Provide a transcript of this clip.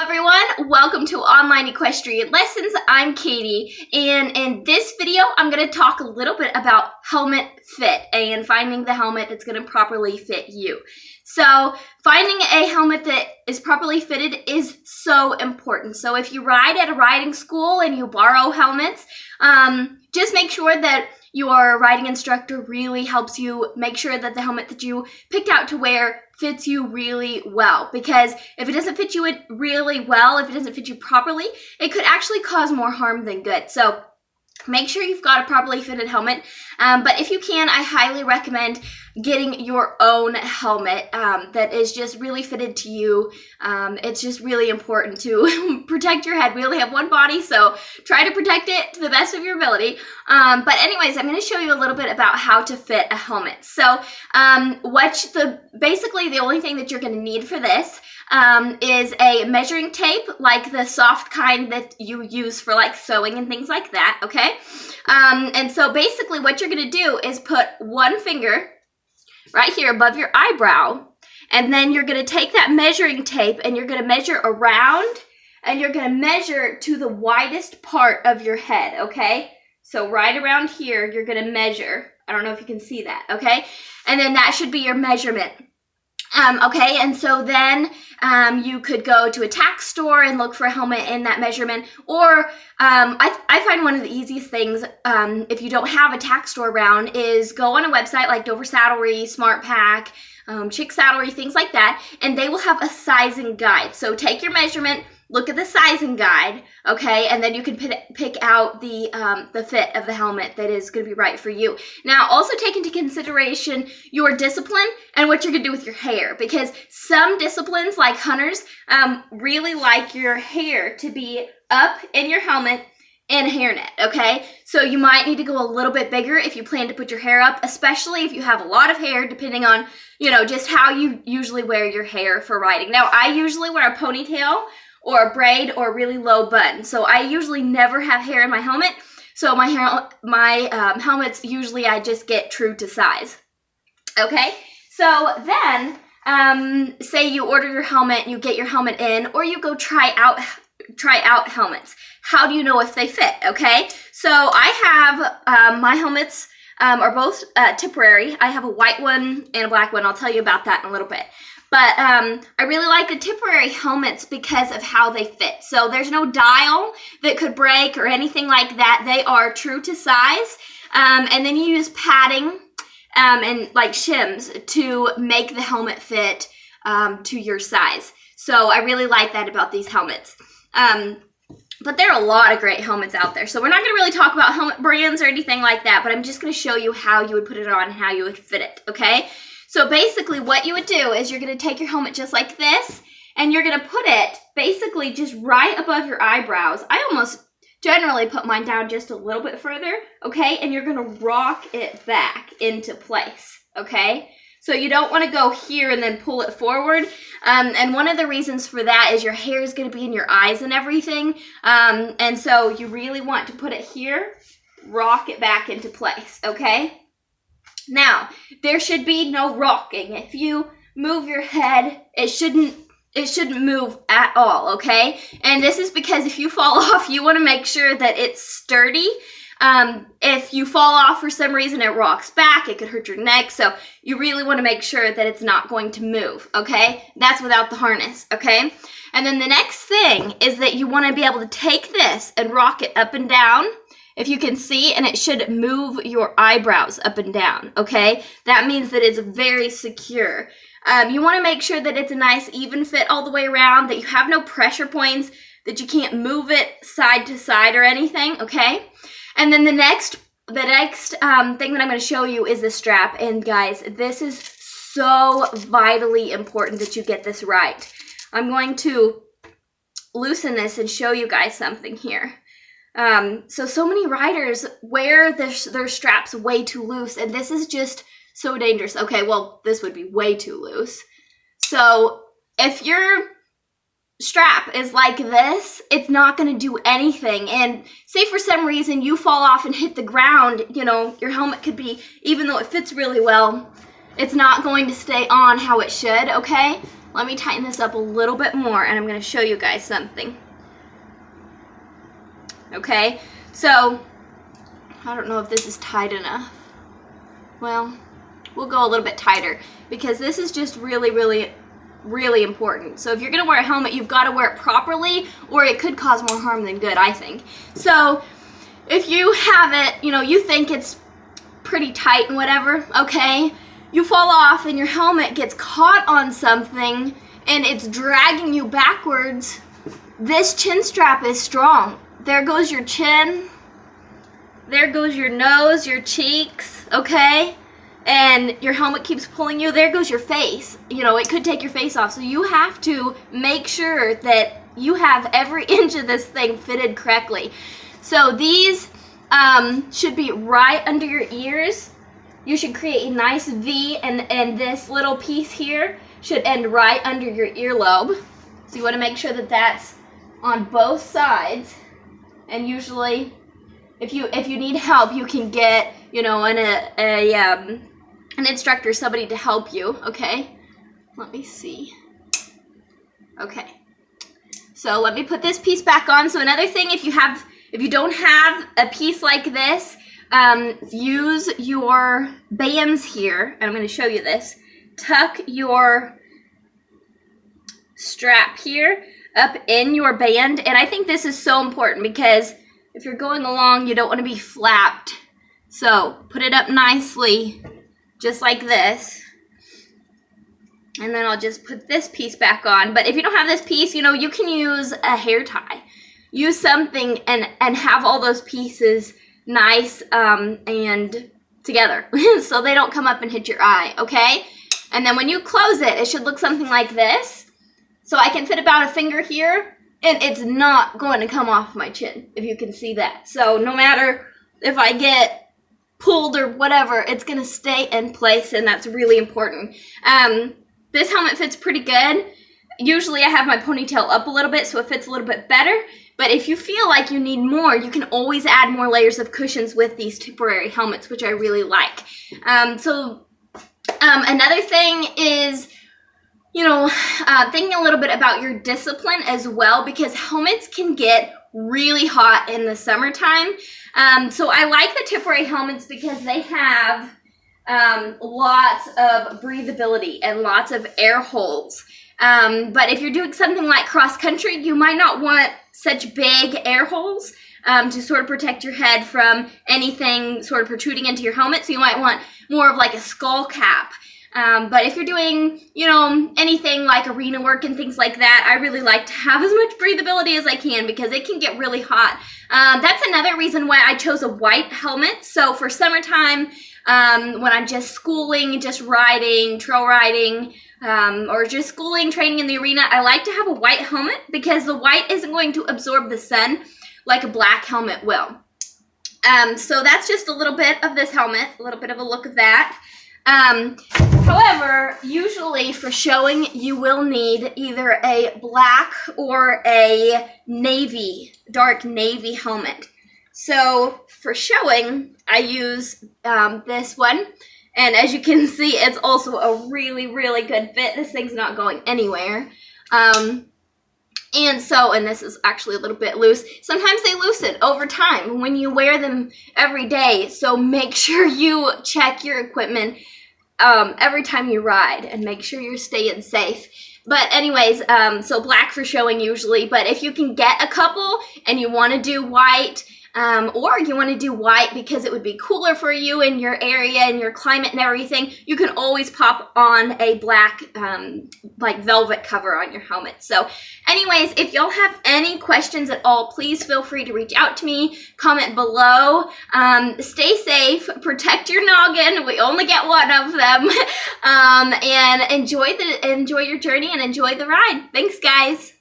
Everyone, welcome to Online Equestrian Lessons. I'm Katie, and in this video I'm going to talk a little bit about helmet fit and finding the helmet that's going to properly fit you. So finding a helmet that is properly fitted is so important. So if you ride at a riding school and you borrow helmets, just make sure that your riding instructor really helps you make sure that the helmet that you picked out to wear fits you really well. Because if it doesn't fit you really well, if it doesn't fit you properly, it could actually cause more harm than good. So make sure you've got a properly fitted helmet. But if you can, I highly recommend getting your own helmet that is just really fitted to you. It's just really important to protect your head. We only have one body, so try to protect it to the best of your ability. But anyways, I'm going to show you a little bit about how to fit a helmet. So basically the only thing that you're going to need for this is a measuring tape, like the soft kind that you use for like sewing and things like that, okay? And so basically what you're going to do is put one finger right here above your eyebrow, and then you're going to take that measuring tape and you're going to measure around, and you're going to measure to the widest part of your head, okay? So right around here, you're going to measure. I don't know if you can see that, okay? And then that should be your measurement. Okay, and so then you could go to a tack store and look for a helmet in that measurement, or I find one of the easiest things if you don't have a tack store around is go on a website like Dover Saddlery, SmartPack, Chick Saddlery, things like that, and they will have a sizing guide. So take your measurement, look at the sizing guide, okay, and then you can pick out the fit of the helmet that is going to be right for you. Now, also take into consideration your discipline and what you're going to do with your hair, because some disciplines, like hunters, really like your hair to be up in your helmet and a hairnet, okay? So you might need to go a little bit bigger if you plan to put your hair up, especially if you have a lot of hair, depending on, just how you usually wear your hair for riding. Now, I usually wear a ponytail or a braid or a really low bun. So I usually never have hair in my helmet. So my helmets, usually I just get true to size. Okay, so then say you order your helmet, you get your helmet in, or you go try out helmets. How do you know if they fit? Okay, so I have my helmets are both Tipperary. I have a white one and a black one. I'll tell you about that in a little bit. But I really like the Tipperary helmets because of how they fit. So there's no dial that could break or anything like that. They are true to size. And then you use padding and like shims to make the helmet fit to your size. So I really like that about these helmets. But there are a lot of great helmets out there. So we're not going to really talk about helmet brands or anything like that, but I'm just going to show you how you would put it on and how you would fit it, okay? So basically what you would do is you're going to take your helmet just like this, and you're going to put it basically just right above your eyebrows. I almost generally put mine down just a little bit further, okay? And you're going to rock it back into place, okay? So you don't want to go here and then pull it forward. And one of the reasons for that is your hair is going to be in your eyes and everything. And so you really want to put it here, rock it back into place, okay? Now, there should be no rocking. If you move your head, it shouldn't move at all, okay? And this is because if you fall off, you want to make sure that it's sturdy. If you fall off for some reason, it rocks back, it could hurt your neck, so you really want to make sure that it's not going to move, okay? That's without the harness, okay? And then the next thing is that you want to be able to take this and rock it up and down, if you can see, and it should move your eyebrows up and down, okay? That means that it's very secure. You want to make sure that it's a nice even fit all the way around, that you have no pressure points, that you can't move it side to side or anything, okay? And then the next thing that I'm going to show you is the strap. And guys, this is so vitally important that you get this right. I'm going to loosen this and show you guys something here. So many riders wear their straps way too loose, and this is just so dangerous. Okay, well, this would be way too loose. So if your strap is like this, it's not going to do anything. And say for some reason you fall off and hit the ground, your helmet could be, even though it fits really well, it's not going to stay on how it should, okay? Let me tighten this up a little bit more, and I'm going to show you guys something. Okay, so I don't know if this is tight enough. Well, we'll go a little bit tighter because this is just really, really, really important. So if you're going to wear a helmet, you've got to wear it properly, or it could cause more harm than good, I think. So if you have it, you know, you think it's pretty tight and whatever, okay, you fall off and your helmet gets caught on something and it's dragging you backwards, this chin strap is strong. There goes your chin, there goes your nose, your cheeks, okay? And your helmet keeps pulling you, there goes your face. You know, it could take your face off. So you have to make sure that you have every inch of this thing fitted correctly. So these should be right under your ears. You should create a nice V, and this little piece here should end right under your earlobe. So you want to make sure that that's on both sides. And usually, if you need help, you can get, you know, an instructor, somebody to help you. Okay, let me see. Okay, so let me put this piece back on. So another thing, if you don't have a piece like this, use your bands here, and I'm going to show you this. Tuck your strap here up in your band, and I think this is so important because if you're going along, you don't want to be flapped. So put it up nicely, just like this, and then I'll just put this piece back on. But if you don't have this piece, you know, you can use a hair tie. Use something and have all those pieces nice and together so they don't come up and hit your eye, okay? And then when you close it, it should look something like this. So I can fit about a finger here, and it's not going to come off my chin, if you can see that. So no matter if I get pulled or whatever, it's going to stay in place, and that's really important. This helmet fits pretty good. Usually I have my ponytail up a little bit, so it fits a little bit better. But if you feel like you need more, you can always add more layers of cushions with these temporary helmets, which I really like. Another thing is, you know, thinking a little bit about your discipline as well, because helmets can get really hot in the summertime. So I like the temporary helmets because they have lots of breathability and lots of air holes. But if you're doing something like cross country, you might not want such big air holes to sort of protect your head from anything sort of protruding into your helmet. So you might want more of like a skull cap. But if you're doing, you know, anything like arena work and things like that, I really like to have as much breathability as I can because it can get really hot. That's another reason why I chose a white helmet. So for summertime, when I'm just schooling, just riding, trail riding, or just schooling, training in the arena, I like to have a white helmet because the white isn't going to absorb the sun like a black helmet will. So that's just a little bit of this helmet, a little bit of a look of that. However, usually for showing, you will need either a black or a navy, dark navy helmet. So for showing, I use this one. And as you can see, it's also a really, really good fit. This thing's not going anywhere. And this is actually a little bit loose. Sometimes they loosen over time when you wear them every day. So make sure you check your equipment every time you ride and make sure you're staying safe. But anyways, so black for showing usually. But if you can get a couple and you want to do white, or you want to do white because it would be cooler for you in your area and your climate and everything, you can always pop on a black like velvet cover on your helmet. So anyways, if y'all have any questions at all, please feel free to reach out to me, comment below. Stay safe, protect your noggin, we only get one of them, and enjoy your journey and enjoy the ride. Thanks guys.